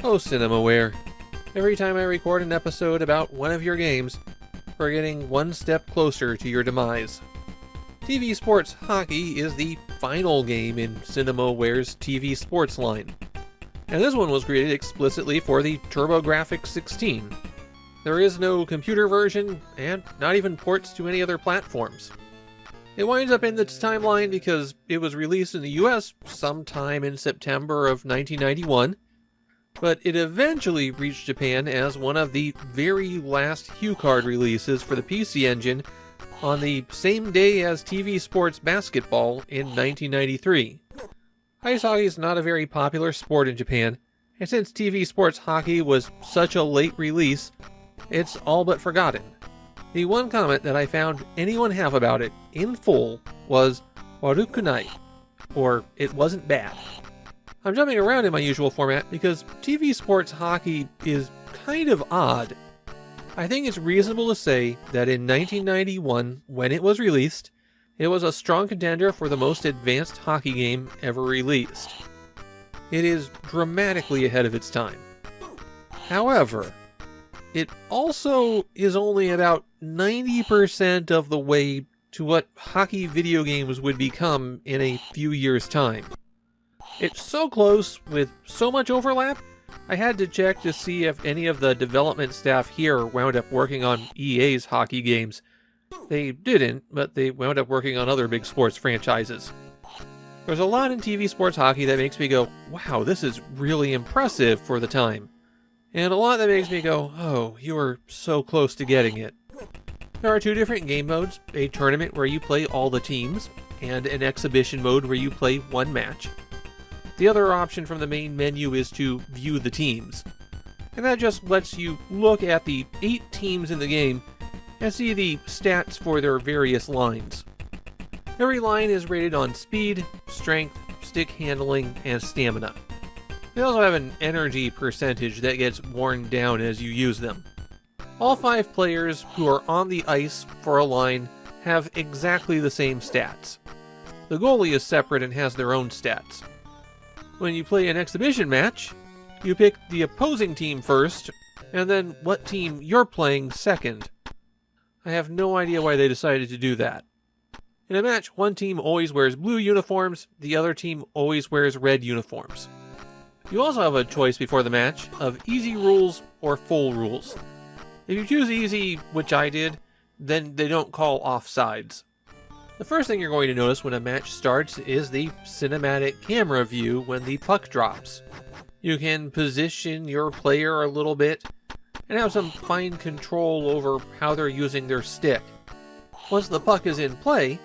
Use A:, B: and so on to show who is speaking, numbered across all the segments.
A: Oh, CinemaWare. Every time I record an episode about one of your games, we're getting one step closer to your demise. TV Sports Hockey is the final game in CinemaWare's TV Sports line, and this one was created explicitly for the TurboGrafx 16. There is no computer version, and not even ports to any other platforms. It winds up in this timeline because it was released in the US sometime in September of 1991, but it eventually reached Japan as one of the very last HuCard releases for the PC Engine on the same day as TV Sports Basketball in 1993. Ice hockey is not a very popular sport in Japan, and since TV Sports Hockey was such a late release, it's all but forgotten. The one comment that I found anyone have about it, in full, was "warukunai," or "it wasn't bad." I'm jumping around in my usual format because TV Sports Hockey is kind of odd. I think it's reasonable to say that in 1991, when it was released, it was a strong contender for the most advanced hockey game ever released. It is dramatically ahead of its time. However, it also is only about 90% of the way to what hockey video games would become in a few years' time. It's so close, with so much overlap, I had to check to see if any of the development staff here wound up working on EA's hockey games. They didn't, but they wound up working on other big sports franchises. There's a lot in TV sports hockey that makes me go, wow, this is really impressive for the time. And a lot that makes me go, oh, you were so close to getting it. There are two different game modes, a tournament where you play all the teams, and an exhibition mode where you play one match. The other option from the main menu is to view the teams, and that just lets you look at the 8 teams in the game and see the stats for their various lines. Every line is rated on speed, strength, stick handling, and stamina. They also have an energy percentage that gets worn down as you use them. All 5 players who are on the ice for a line have exactly the same stats. The goalie is separate and has their own stats. When you play an exhibition match, you pick the opposing team first, and then what team you're playing second. I have no idea why they decided to do that. In a match, one team always wears blue uniforms, the other team always wears red uniforms. You also have a choice before the match of easy rules or full rules. If you choose easy, which I did, then they don't call offsides. The first thing you're going to notice when a match starts is the cinematic camera view when the puck drops. You can position your player a little bit and have some fine control over how they're using their stick. Once the puck is in play,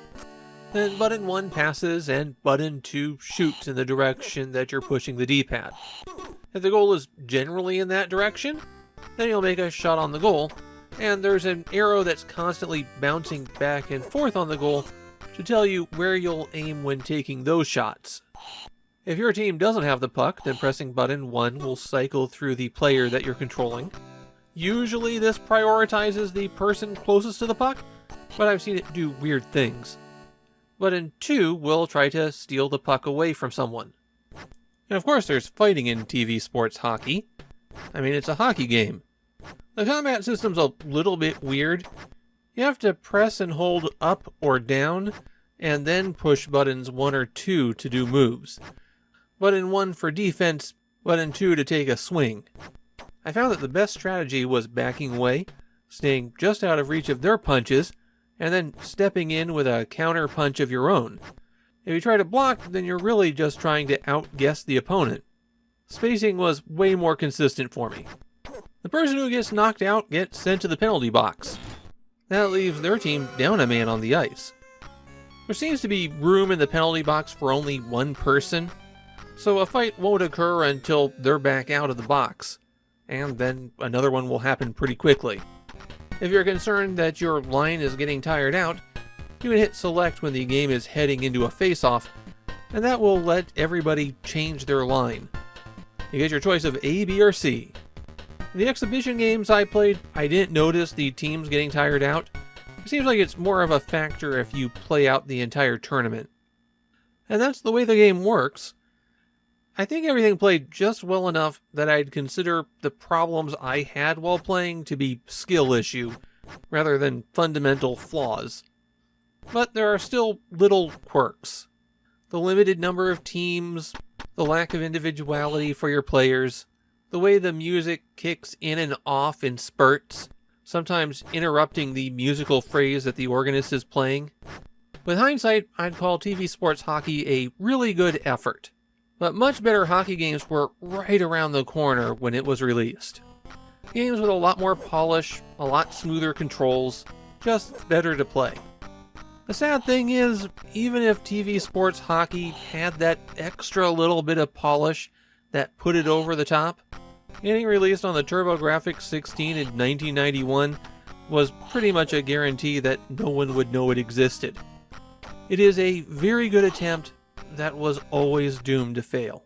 A: then button 1 passes and button 2 shoots in the direction that you're pushing the D-pad. If the goal is generally in that direction, then you'll make a shot on the goal, and there's an arrow that's constantly bouncing back and forth on the goal to tell you where you'll aim when taking those shots. If your team doesn't have the puck, then pressing button 1 will cycle through the player that you're controlling. Usually this prioritizes the person closest to the puck, but I've seen it do weird things. Button 2 will try to steal the puck away from someone. And of course there's fighting in TV sports hockey. I mean, it's a hockey game. The combat system's a little bit weird. You have to press and hold up or down, and then push buttons 1 or 2 to do moves. Button 1 for defense, button 2 to take a swing. I found that the best strategy was backing away, staying just out of reach of their punches, and then stepping in with a counter punch of your own. If you try to block, then you're really just trying to outguess the opponent. Spacing was way more consistent for me. The person who gets knocked out gets sent to the penalty box. That leaves their team down a man on the ice. There seems to be room in the penalty box for only one person, so a fight won't occur until they're back out of the box, and then another one will happen pretty quickly. If you're concerned that your line is getting tired out, you can hit select when the game is heading into a face-off, and that will let everybody change their line. You get your choice of A, B, or C. In the exhibition games I played, I didn't notice the teams getting tired out. It seems like it's more of a factor if you play out the entire tournament. And that's the way the game works. I think everything played just well enough that I'd consider the problems I had while playing to be skill issue, rather than fundamental flaws. But there are still little quirks. The limited number of teams, the lack of individuality for your players, the way the music kicks in and off in spurts, sometimes interrupting the musical phrase that the organist is playing. With hindsight, I'd call TV Sports Hockey a really good effort. But much better hockey games were right around the corner when it was released. Games with a lot more polish, a lot smoother controls, just better to play. The sad thing is, even if TV Sports Hockey had that extra little bit of polish that put it over the top, getting released on the TurboGrafx 16 in 1991 was pretty much a guarantee that no one would know it existed. It is a very good attempt that was always doomed to fail.